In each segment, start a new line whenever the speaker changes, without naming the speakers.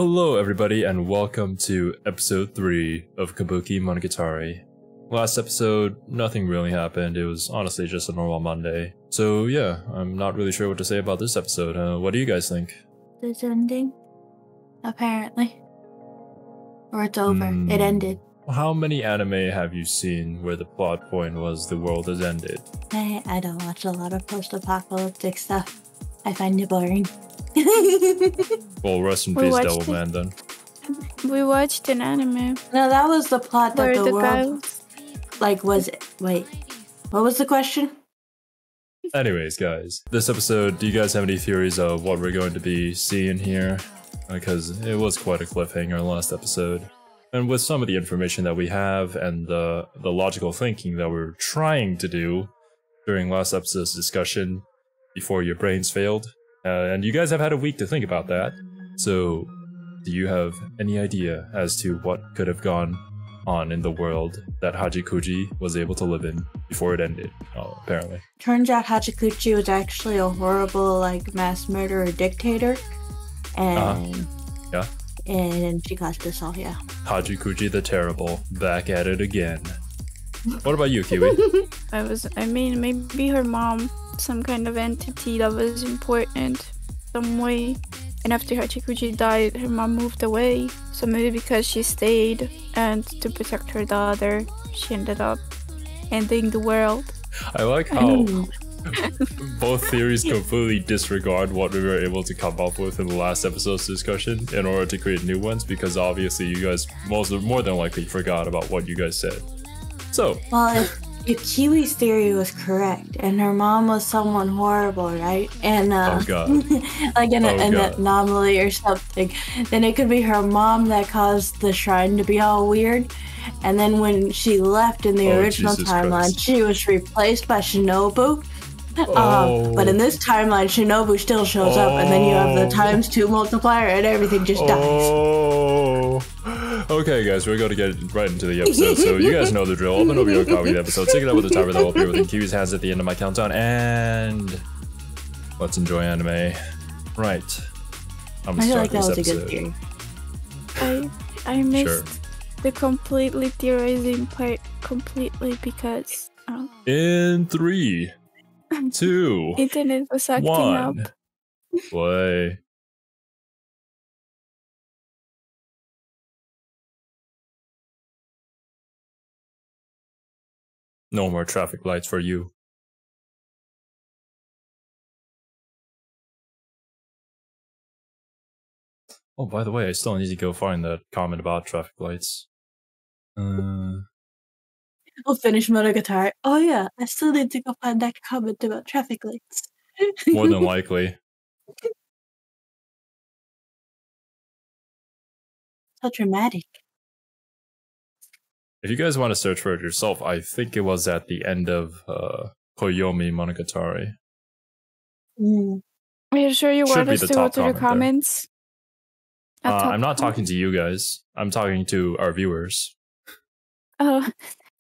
Hello everybody and welcome to episode 3 of Kabukimonogatari. Last episode, nothing really happened, it was honestly just a normal Monday. So yeah, I'm not really sure what to say about this episode. What do you guys think?
It's ending, apparently. Or it's over. It ended.
How many anime have you seen where the plot point was the world has ended?
I don't watch a lot of post-apocalyptic stuff. I find it boring.
Well, rest in peace, Devilman, then.
We watched an anime.
No, that was the plot that
Where
the world... Wait, what was the question?
Anyways, guys, this episode, do you guys have any theories of what we're going to be seeing here? Because it was quite a cliffhanger last episode. And with some of the information that we have and the logical thinking that we're trying to do during last episode's discussion before your brains failed, and you guys have had a week to think about that, so do you have any idea as to what could have gone on in the world that Hachikuji was able to live in before it ended, apparently?
Turns out Hachikuji was actually a horrible, mass murderer dictator, and...
Yeah?
And she caused this all, yeah.
Hachikuji the Terrible, back at it again. What about you, Kiwi?
Maybe her mom, some kind of entity that was important some way. And after Hachikuji died, her mom moved away. So maybe because she stayed and to protect her daughter, she ended up ending the world.
I like how both theories completely disregard what we were able to come up with in the last episode's discussion in order to create new ones, because obviously you guys more than likely forgot about what you guys said. So,
well, if Kiwi's theory was correct, and her mom was someone horrible, right? And
oh god,
an anomaly or something, then it could be her mom that caused the shrine to be all weird. And then when she left in the original timeline, she was replaced by Shinobu. But in this timeline, Shinobu still shows up, and then you have the ×2 multiplier, and everything just dies.
Okay, guys, we're going to get right into the episode. So you guys know the drill. Open over your copy of the episode, stick it up with the timer that will appear within Kiwi's hands at the end of my countdown, and let's enjoy anime. Right. I'm gonna start this episode.
A good theory.
I missed the completely theorizing part completely because
in 3, 2,
internet was acting up.
Play. No more traffic lights for you. Oh, by the way, I still need to go find that comment about traffic lights.
We'll finish Monogatari. Oh yeah, I still need to go find that comment about traffic lights.
More than likely.
So dramatic.
If you guys want to search for it yourself, I think it was at the end of Monogatari.
Are you sure you want us to go to the comments?
I'm not talking to you guys. I'm talking to our viewers.
Oh.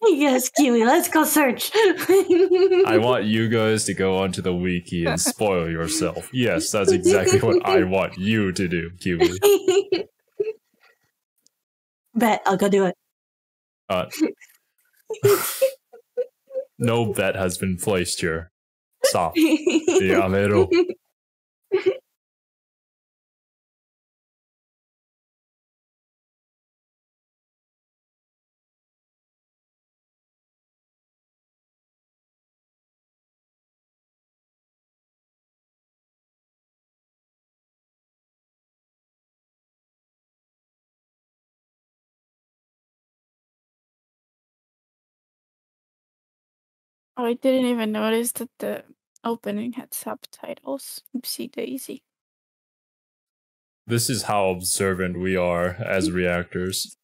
Yes, Kiwi, let's go search.
I want you guys to go onto the wiki and spoil yourself. Yes, that's exactly what I want you to do, Kiwi.
Bet, I'll go do it.
No bet has been placed here. Stop. Yamero.
Oh, I didn't even notice that the opening had subtitles. Oopsie daisy.
This is how observant we are as reactors.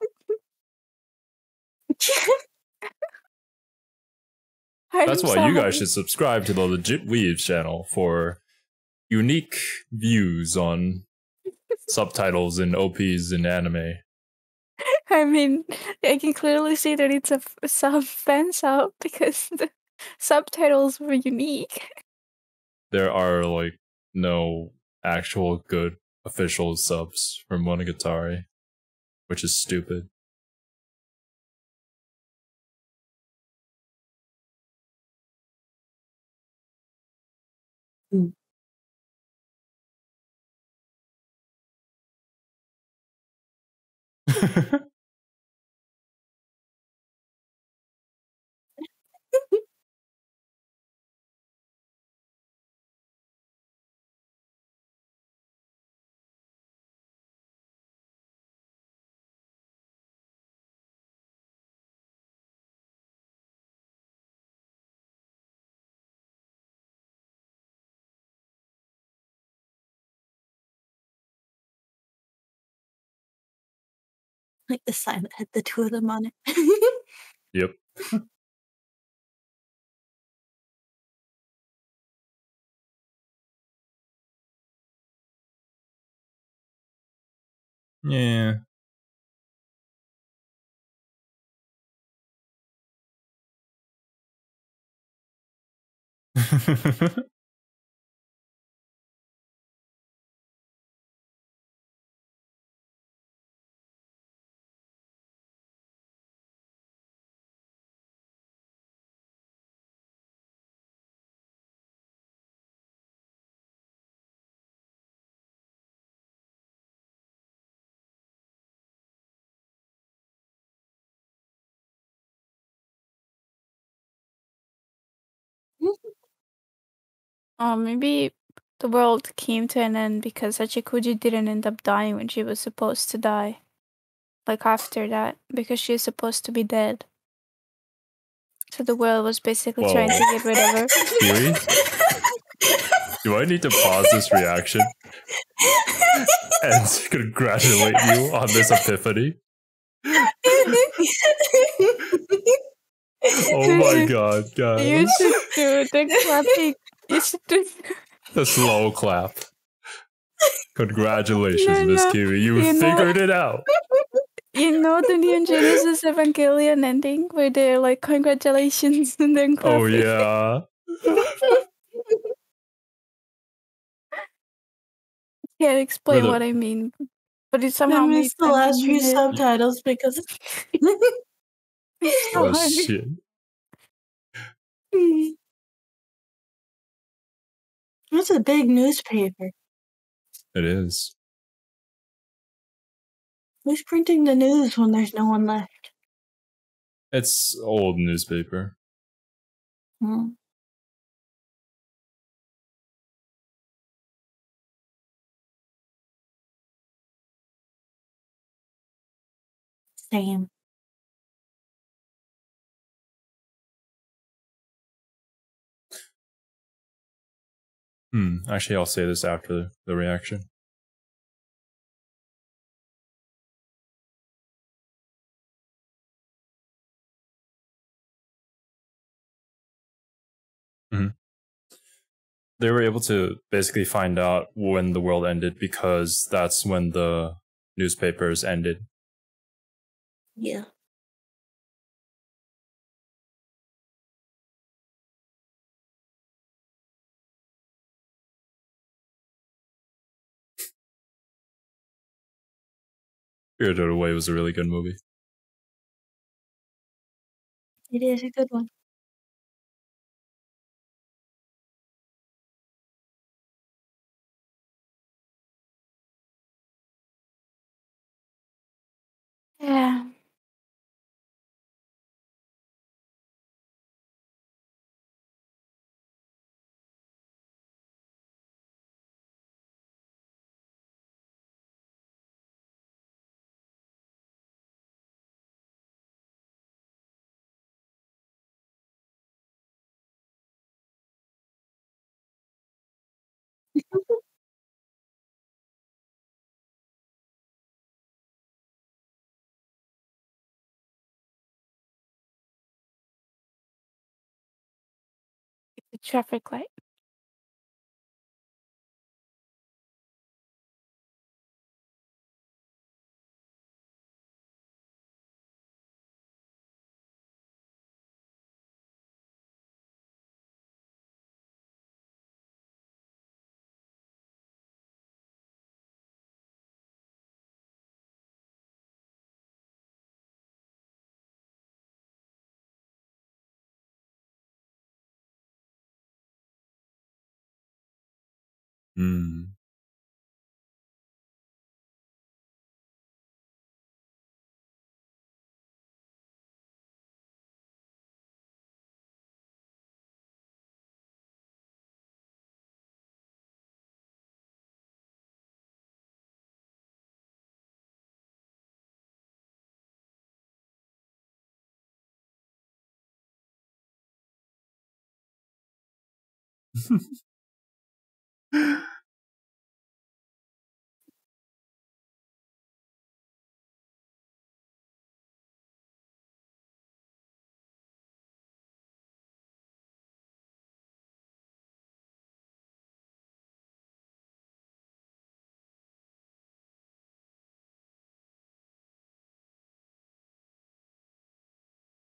That's why you guys should subscribe to the Legit Weebs channel for unique views on subtitles and OPs in anime.
I mean, I can clearly see that it's a fan sub because the subtitles were unique.
There are, no actual good official subs for Monogatari, which is stupid.
Mm. Like the sign that had the two of them on it.
Yep. Yeah.
Maybe the world came to an end because Hachikuji didn't end up dying when she was supposed to die. Like after that, because she's supposed to be dead. So the world was basically trying to get rid of her.
Kiwi? Do I need to pause this reaction and congratulate you on this epiphany? Oh my god, guys.
You should do the clapping. You should do
the slow clap. Congratulations, Miss Kiwi. You figured it out.
You know the Neon Genesis Evangelion ending where they're like, congratulations, and then clapping.
Oh, yeah.
Can't explain what I mean, but it somehow
made the last few subtitles because it's so
hard. Shit.
It's a big newspaper.
It is.
Who's printing the news when there's no one left?
It's old newspaper.
Hmm. Same.
Actually, I'll say this after the reaction. They were able to basically find out when the world ended because that's when the newspapers ended.
Yeah.
Spirited Away was a really good movie.
It is a good one.
Yeah. The traffic light.
Hmm.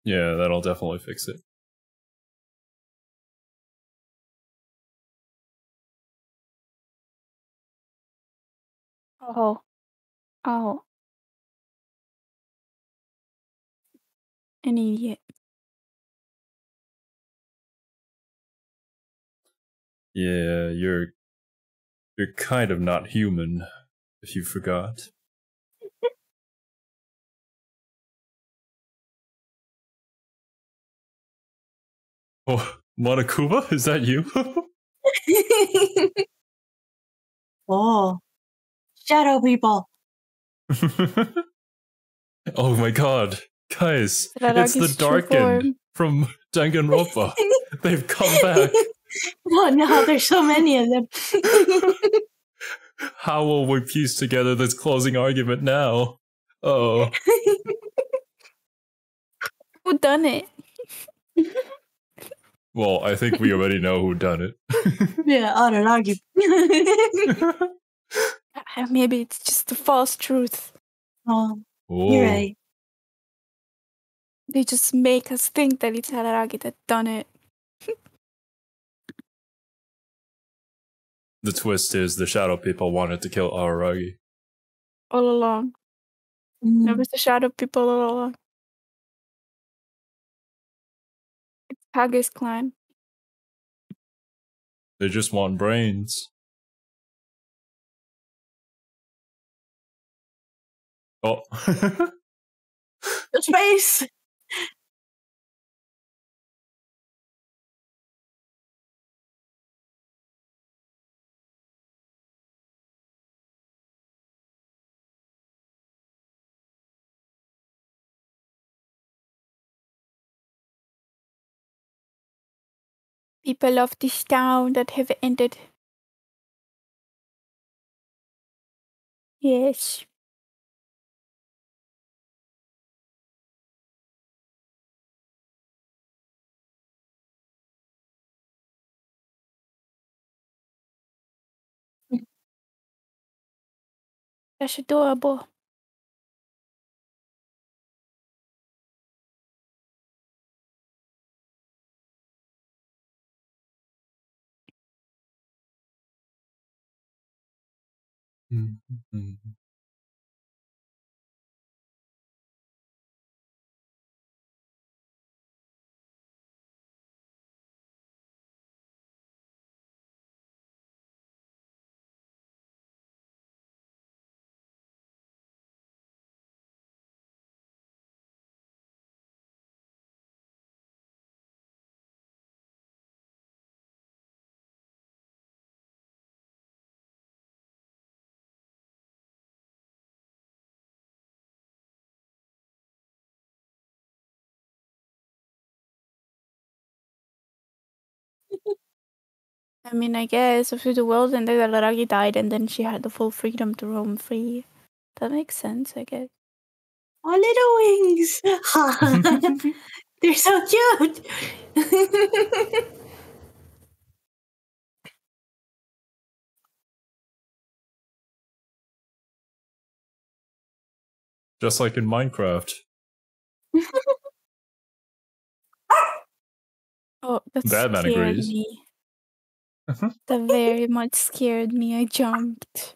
Yeah, that'll definitely fix it.
Oh. Oh. An idiot.
Yeah, you're kind of not human, if you forgot. Oh, Monokuba? Is that you?
Oh. Shadow people.
Oh my god. Guys, it's the
Raragi's true
Darkened
form.
from Danganronpa. They've come back.
Oh no, there's so many of them.
How will we piece together this closing argument now? Oh.
Who done it?
Well, I think we already know who done it.
Yeah, I don't argue.
Maybe it's just a false truth.
Oh, you're right.
They just make us think that it's Araragi that done it.
The twist is the shadow people wanted to kill Araragi.
All along. It was the shadow people all along. It's Kage's clan.
They just want brains. Oh.
The space!
People of this town that have ended. Yes. That's adorable. I mean, I guess if the world ended, Araragi died, and then she had the full freedom to roam free. That makes sense, I guess.
Oh, little wings! They're so cute!
Just like in Minecraft.
Oh, that
Batman
scared
agrees.
me. That very much scared me. I jumped.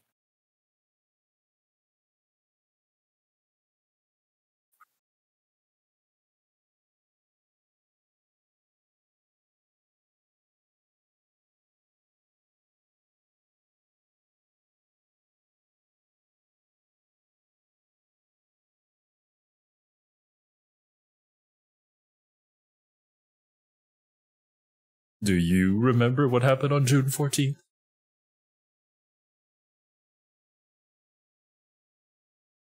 Do you remember what happened on June 14th?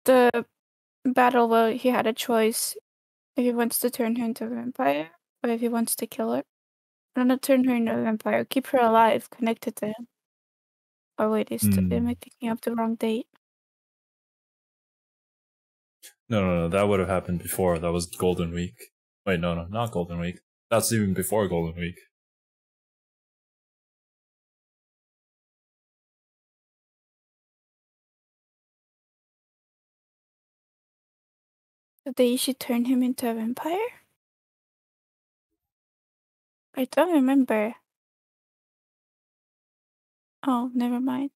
The battle where he had a choice if he wants to turn her into a vampire or if he wants to kill her. I don't know, turn her into a vampire, keep her alive, connected to him. Or wait, am I thinking of the wrong date?
No, that would have happened before. That was Golden Week. Wait, no, not Golden Week. That's even before Golden Week.
The day she turned him into a vampire? I don't remember. Oh, never mind.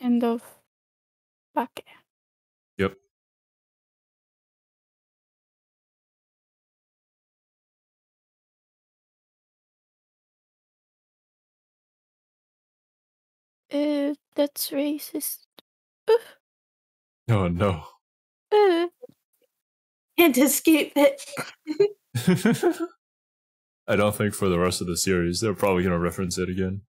End of Bake.
Yep.
That's racist.
Oh no.
Can't escape it.
I don't think for the rest of the series they're probably gonna reference it again.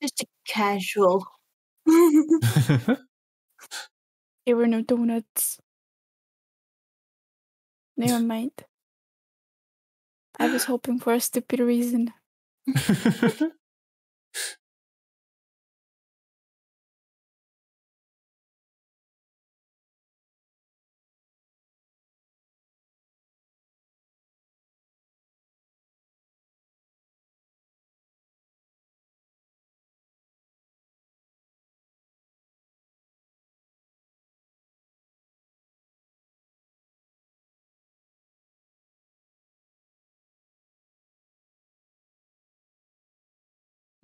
Just a casual.
There were no donuts. Never mind. I was hoping for a stupid reason.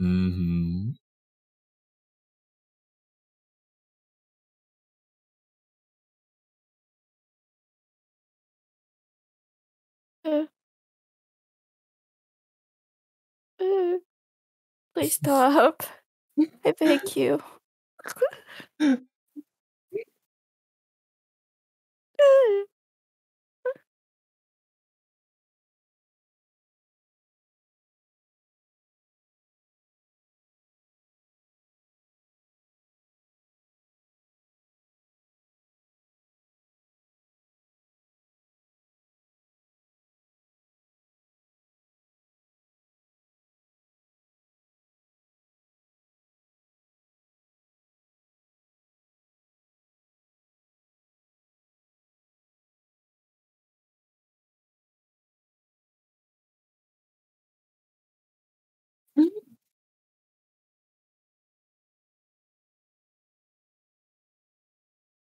Mm-hmm.
Please stop. I beg you.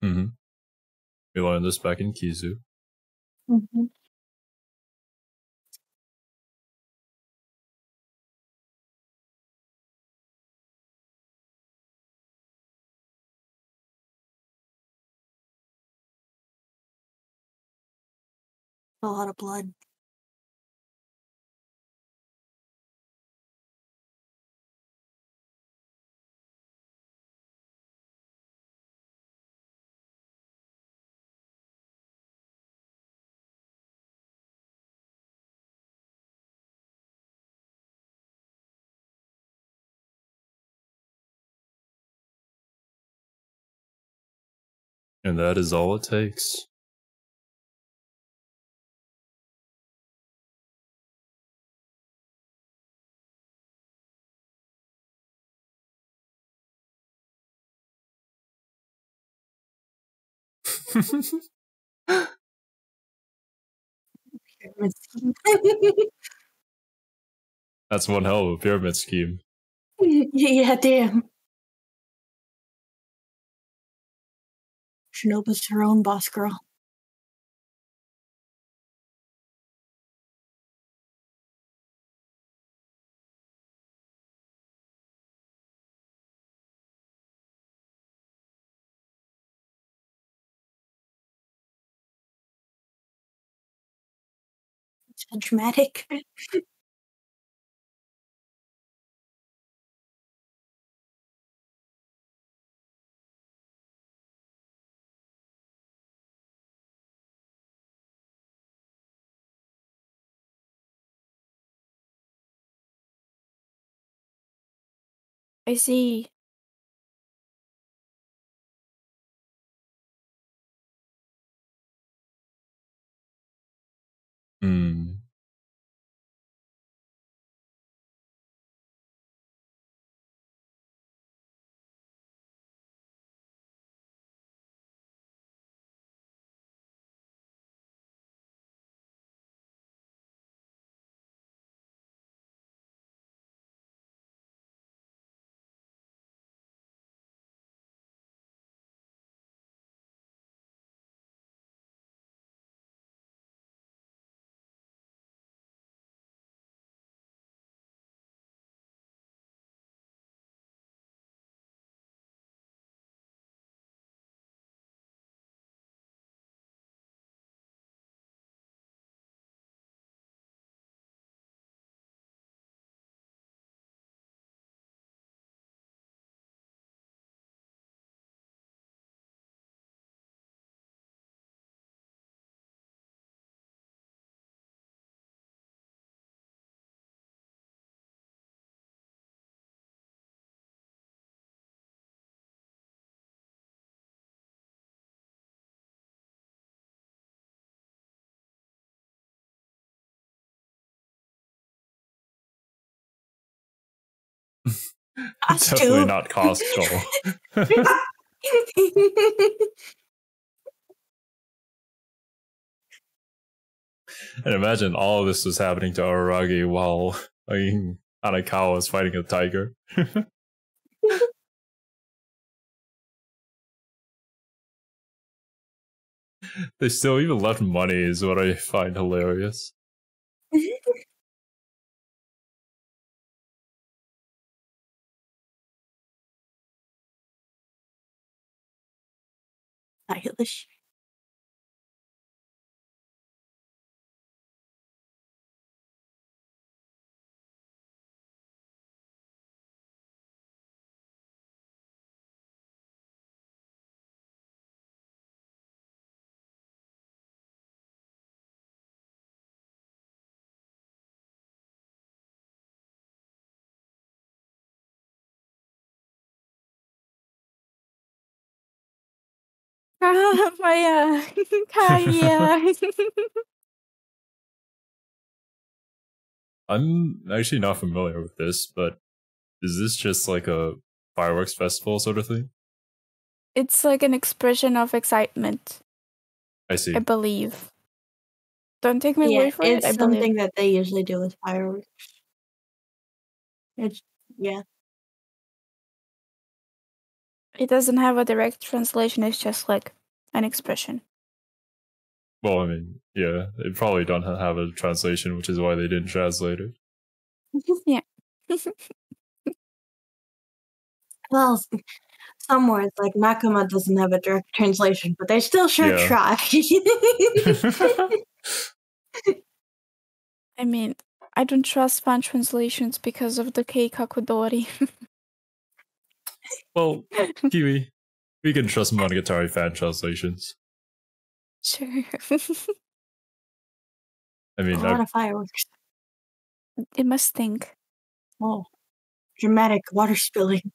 Mm-hmm. We learned this back in Kizu.
Mm-hmm. A lot of blood.
And that is all it takes. That's one hell of a pyramid scheme.
Yeah, damn. Shinobu's her own boss girl. It's dramatic.
I see.
Hmm. Definitely not cost goal. And imagine all of this was happening to Araragi while Hanakawa was fighting a tiger. They still even left money is what I find hilarious.
Stylish.
Maya. Kaya.
I'm actually not familiar with this, but is this just like a fireworks festival sort of thing?
It's like an expression of excitement.
I see.
I believe. Don't take my word for it.
It's something that they usually do with fireworks. It's
It doesn't have a direct translation. It's just like an expression.
Well, I mean, yeah, they probably don't have a translation, which is why they didn't translate it.
Yeah.
Well, some words like Nakama doesn't have a direct translation, but they still sure try.
I mean, I don't trust fan translations because of the Keikakudori.
Well, Kiwi, we can trust Monogatari fan translations.
Sure.
I mean,
a lot of fireworks.
It must stink.
Oh, dramatic water spilling.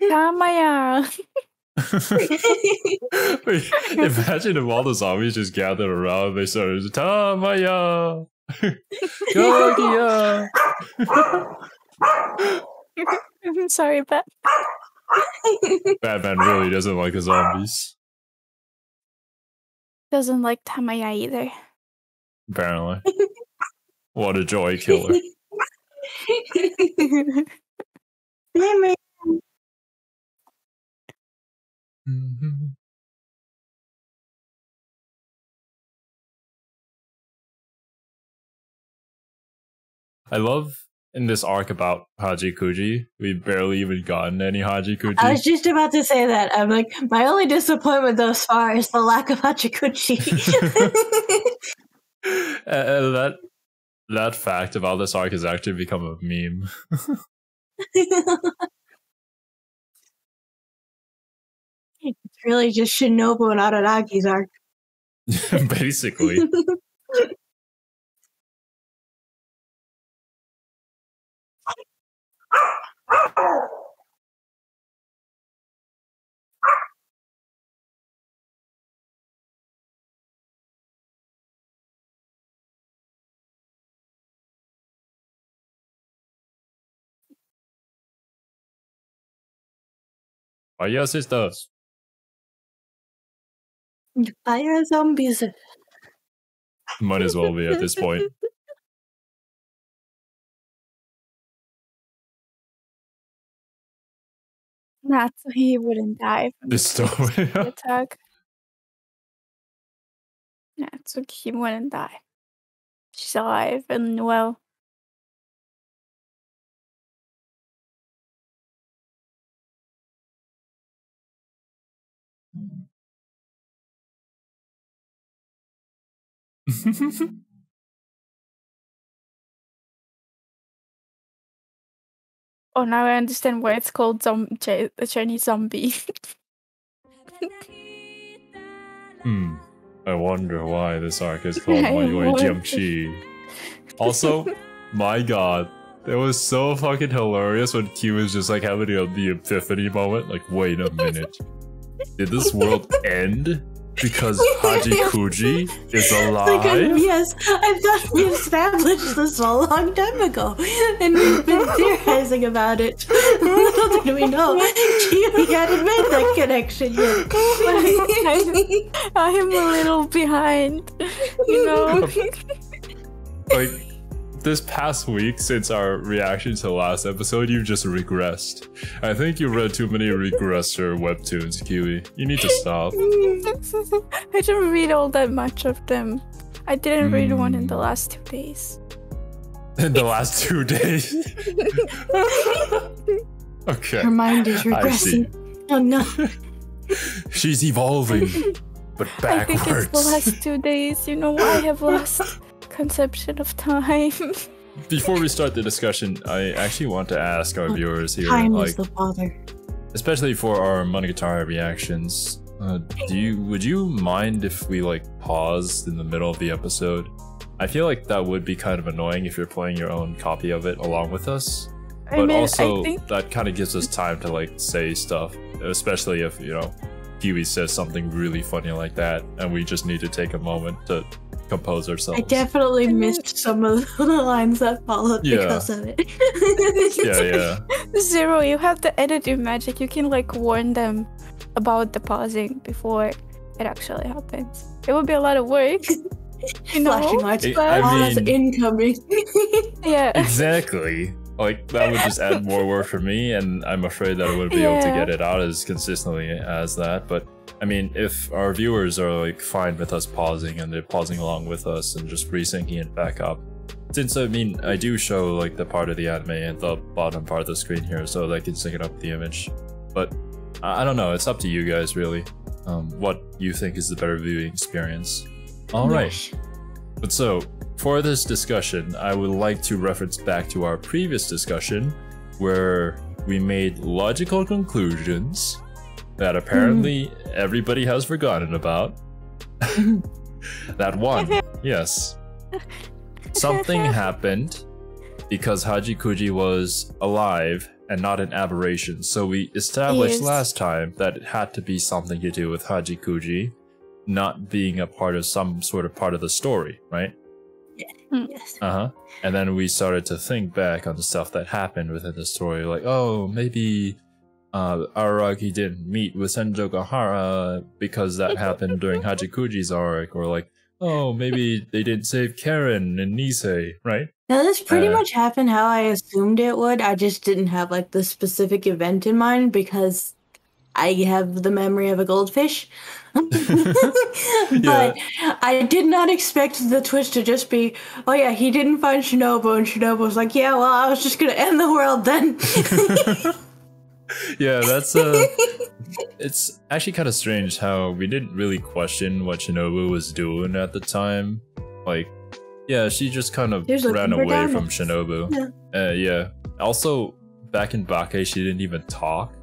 Kamaya.
Wait, imagine if all the zombies just gathered around and they started Tamaya, Gogia,
I'm sorry, but
Batman really doesn't like the zombies.
Doesn't like Tamaya either.
Apparently. What a joy killer. I love in this arc about Hachikuji, we've barely even gotten any Hachikuji.
I was just about to say that. I'm like, my only disappointment thus far is the lack of Hachikuji.
That fact about this arc has actually become a meme.
It's really just Shinobu and Araragi's arc.
Basically. Fire sisters.
Fire zombies.
Might as well be at this point.
Not so he wouldn't die from
This story.
attack. Not so he wouldn't die. She's alive and well. Oh, now I understand why it's called a Chinese zombie.
I wonder why this arc is called Mayoi Jiangshi. Also, my god, it was so fucking hilarious when Q was just like having the epiphany moment. Like, wait a minute. Did this world end because Hachikuji is alive?
Yes, I thought we established this a long time ago, and we've been theorizing about it. Little did we know, Kiwi hadn't made that connection yet.
I am a little behind, you know.
Like, this past week, since our reaction to the last episode, you've just regressed. I think you read too many regressor webtoons, Kiwi. You need to stop.
I didn't read all that much of them. I didn't read one in the last 2 days.
In the last 2 days? Okay.
Her mind is regressing. Oh no.
She's evolving, but backwards.
I think it's the last 2 days. You know, I have lost conception of time.
Before we start the discussion, I actually want to ask our viewers here,
time
like,
is the father.
especially for our Monogatari reactions, would you mind if we like paused in the middle of the episode? I feel like that would be kind of annoying if you're playing your own copy of it along with us. But also, that kind of gives us time to like say stuff, especially if, you know, Kiwi says something really funny like that, and we just need to take a moment to compose ourselves.
I definitely missed some of the lines that followed because of it.
Yeah.
Zero, you have the editor magic. You can like warn them about the pausing before it actually happens. It would be a lot of work. You know?
Flashing lights.
I mean,
incoming.
Yeah.
Exactly. Like, that would just add more work for me, and I'm afraid that I wouldn't be able to get it out as consistently as that. But I mean, if our viewers are like fine with us pausing and they're pausing along with us and just resyncing it back up, since I mean, I do show like the part of the anime at the bottom part of the screen here, so that I can sync it up with the image. But I don't know, it's up to you guys really, what you think is the better viewing experience. All right. But so, for this discussion, I would like to reference back to our previous discussion where we made logical conclusions that apparently everybody has forgotten about. That one, yes. Something happened because Hachikuji was alive and not an aberration. So we established last time that it had to be something to do with Hachikuji not being a part of some sort of part of the story, right?
Yes.
And then we started to think back on the stuff that happened within the story, like, oh, maybe Araragi didn't meet with Senjo Gahara because that happened during Hachikuji's arc, or like, oh, maybe they didn't save Karen and Nisei, right?
Now this pretty much happened how I assumed it would. I just didn't have like the specific event in mind because I have the memory of a goldfish. But I did not expect the twist to just be, oh yeah, he didn't find Shinobu, and Shinobu was like, yeah, well, I was just gonna end the world then.
Yeah, that's it's actually kind of strange how we didn't really question what Shinobu was doing at the time. Like, yeah, she just kind of ran away from Shinobu. Yeah. Also, back in Bake, she didn't even talk.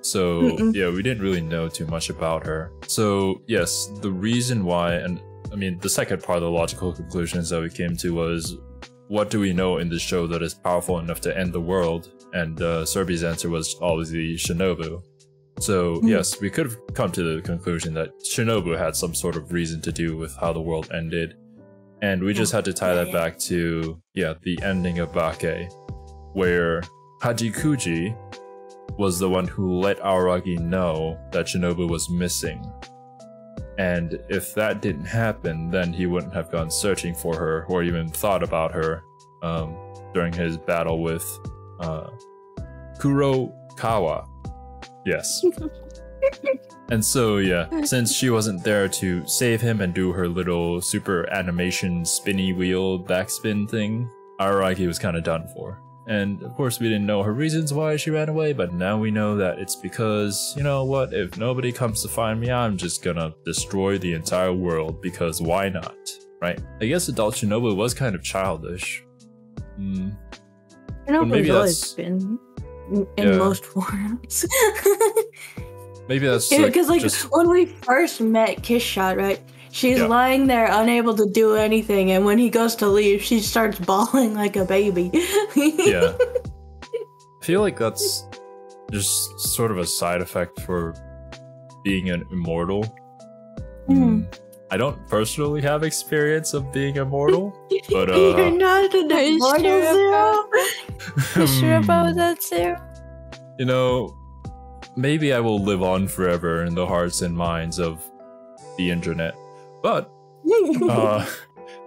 So, yeah, we didn't really know too much about her. So, yes, the reason why, and I mean, the second part of the logical conclusions that we came to was, what do we know in the show that is powerful enough to end the world? And Serbi's answer was obviously Shinobu. So, yes, we could have come to the conclusion that Shinobu had some sort of reason to do with how the world ended. And we just had to tie that back to, yeah, the ending of Bake, where Hachikuji was the one who let Araragi know that Shinobu was missing. And if that didn't happen, then he wouldn't have gone searching for her or even thought about her during his battle with Kurokawa. Yes. And so, yeah, since she wasn't there to save him and do her little super animation spinny wheel backspin thing, Araragi was kind of done for. And of course we didn't know her reasons why she ran away, but now we know that it's because, you know what, if nobody comes to find me, I'm just gonna destroy the entire world, because why not, right? I guess adult Shinobu was kind of childish.
Shinobu's always been in most forms.
Maybe that's
because like when we first met Kiss Shot, right? She's lying there unable to do anything, and when he goes to leave, she starts bawling like a baby.
Yeah. I feel like that's just sort of a side effect for being an immortal. I don't personally have experience of being immortal, but
you're not an immortal, Zero?
You sure about that, Zero?
You know, maybe I will live on forever in the hearts and minds of the internet. But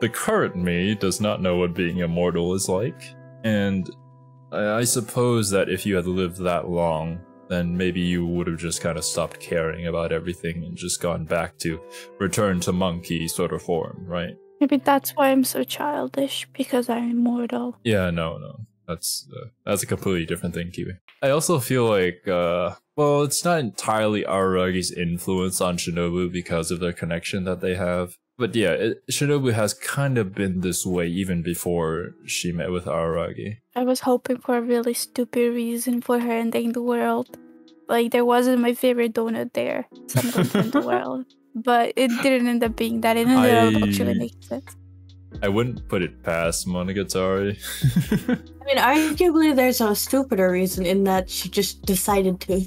the current me does not know what being immortal is like, and I suppose that if you had lived that long, then maybe you would have just kind of stopped caring about everything and just gone back to return to monkey sort of form, right?
Maybe that's why I'm so childish, because I'm immortal.
Yeah, no. That's a completely different thing, Kiwi. I also feel like, well, it's not entirely Araragi's influence on Shinobu because of their connection that they have. But yeah, Shinobu has kind of been this way even before she met with Araragi.
I was hoping for a really stupid reason for her ending the world. Like, there wasn't my favorite donut there, so I'm going to end the world. But it didn't end up being that. It ended up actually making sense.
I wouldn't put it past Monogatari.
I mean, arguably there's a stupider reason in that she just decided to.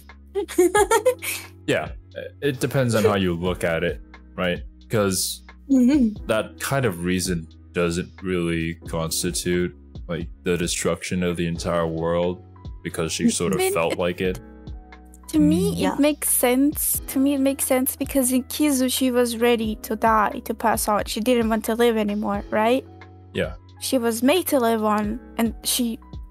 Yeah, it depends on how you look at it, right? Because that kind of reason doesn't really constitute like the destruction of the entire world because she sort of felt like it.
To me, it makes sense. To me, it makes sense because in Kizu, she was ready to die, to pass out. She didn't want to live anymore, right?
Yeah.
She was made to live on, and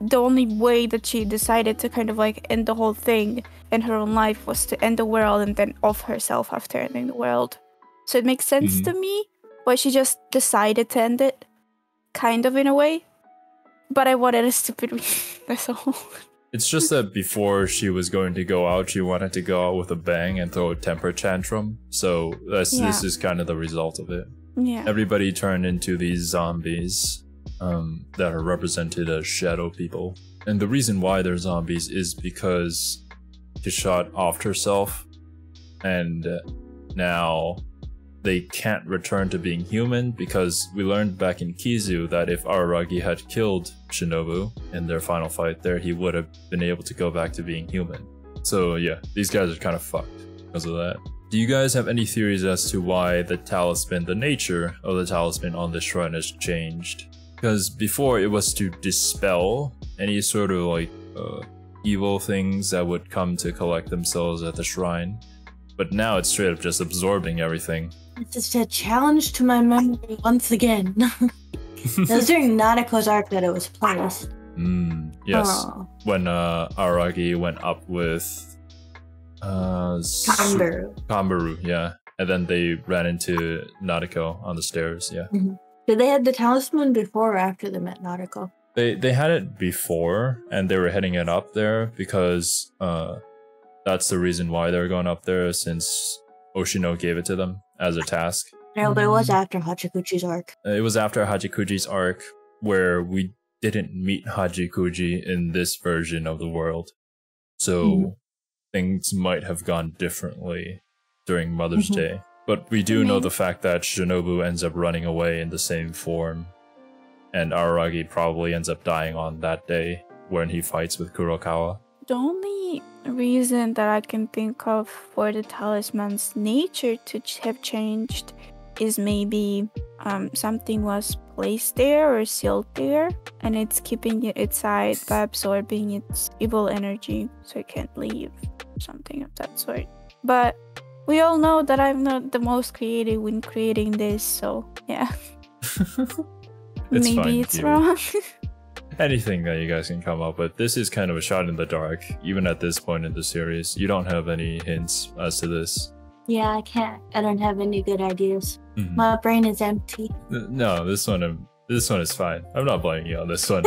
the only way that she decided to kind of like end the whole thing in her own life was to end the world and then off herself after ending the world. So it makes sense to me why she just decided to end it, kind of in a way. But I wanted a stupid reason, that's all.
It's just that before she was going to go out, she wanted to go out with a bang and throw a temper tantrum. So this is kind of the result of it.
Yeah.
Everybody turned into these zombies that are represented as shadow people. And the reason why they're zombies is because she shot off herself, and now they can't return to being human, because we learned back in Kizu that if Araragi had killed Shinobu in their final fight there, he would have been able to go back to being human. So yeah, these guys are kind of fucked because of that. Do you guys have any theories as to why the talisman, the nature of the talisman on the shrine has changed? Because before it was to dispel any sort of like evil things that would come to collect themselves at the shrine. But now it's straight up just absorbing everything.
It's just a challenge to my memory once again. It was during Naruto's arc that it was placed.
Yes. Oh. When Aragi went up with Kambaru, yeah. And then they ran into Naruto on the stairs, yeah.
Did they have the talisman before or after they met Naruto?
They had it before, and they were heading it up there because that's the reason why they were going up there, since Oshino gave it to them as a task.
No, but it was after Hachikuji's arc.
It was after Hachikuji's arc, where we didn't meet Hachikuji in this version of the world. So things might have gone differently during Mother's Day. But we do know the fact that Shinobu ends up running away in the same form. And Araragi probably ends up dying on that day when he fights with Kurokawa.
The only reason that I can think of for the talisman's nature to have changed is maybe something was placed there or sealed there, and it's keeping it inside by absorbing its evil energy so it can't leave. Something of that sort. But we all know that I'm not the most creative when creating this, so yeah. Maybe it's wrong.
Anything that you guys can come up with. This is kind of a shot in the dark, even at this point in the series. You don't have any hints as to this.
Yeah, I can't. I don't have any good ideas. My brain is empty.
No, this one is fine. I'm not blaming you on this one.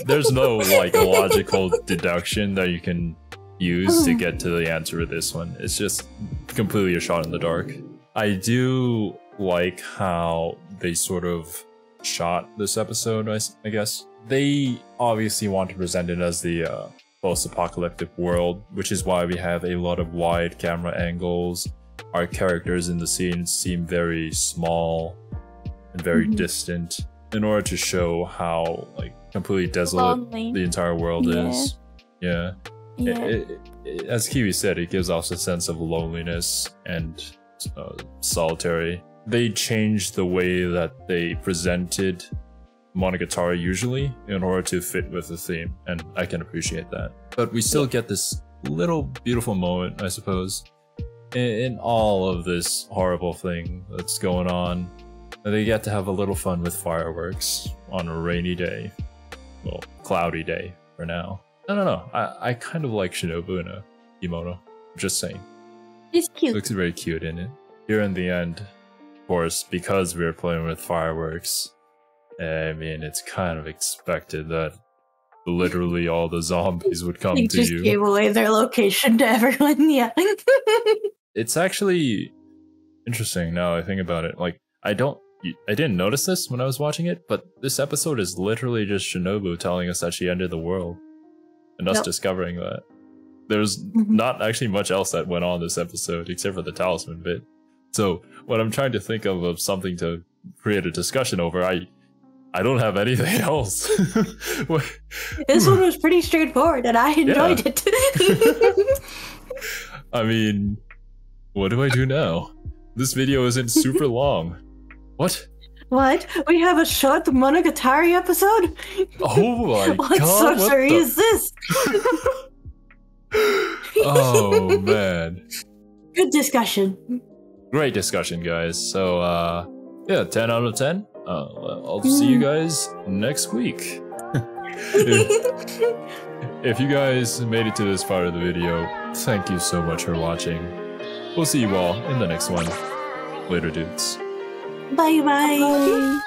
There's no like logical deduction that you can use to get to the answer of this one. It's just completely a shot in the dark. I do like how they sort of shot this episode, I guess. They obviously want to present it as the post-apocalyptic world, which is why we have a lot of wide camera angles. Our characters in the scene seem very small and very distant, in order to show how like completely desolate the entire world is. Yeah. As Kiwi said, it gives off a sense of loneliness and solitary. They changed the way that they presented Monogatari usually in order to fit with the theme, and I can appreciate that. But we still get this little beautiful moment, I suppose, in all of this horrible thing that's going on. They get to have a little fun with fireworks on a rainy day. Well, cloudy day for now. I don't know. I kind of like Shinobu in a kimono. Just saying.
He's cute.
Looks very cute in it. Here in the end, of course, because we're playing with fireworks, I mean, it's kind of expected that literally all the zombies would come to you. They
just gave away their location to everyone, yeah.
It's actually interesting now I think about it. Like, I didn't notice this when I was watching it, but this episode is literally just Shinobu telling us that she ended the world. And us discovering that. There's not actually much else that went on this episode, except for the talisman bit. So, when I'm trying to think of something to create a discussion over, I don't have anything else.
This one was pretty straightforward, and I enjoyed it.
I mean, what do I do now? This video isn't super long. What?
What? We have a short Monogatari episode?
Oh my god!
What sorcery is this?
Oh man.
Good discussion.
Great discussion, guys. So, yeah, 10 out of 10. I'll see you guys next week. If you guys made it to this part of the video, thank you so much for watching. We'll see you all in the next one. Later, dudes.
Bye-bye.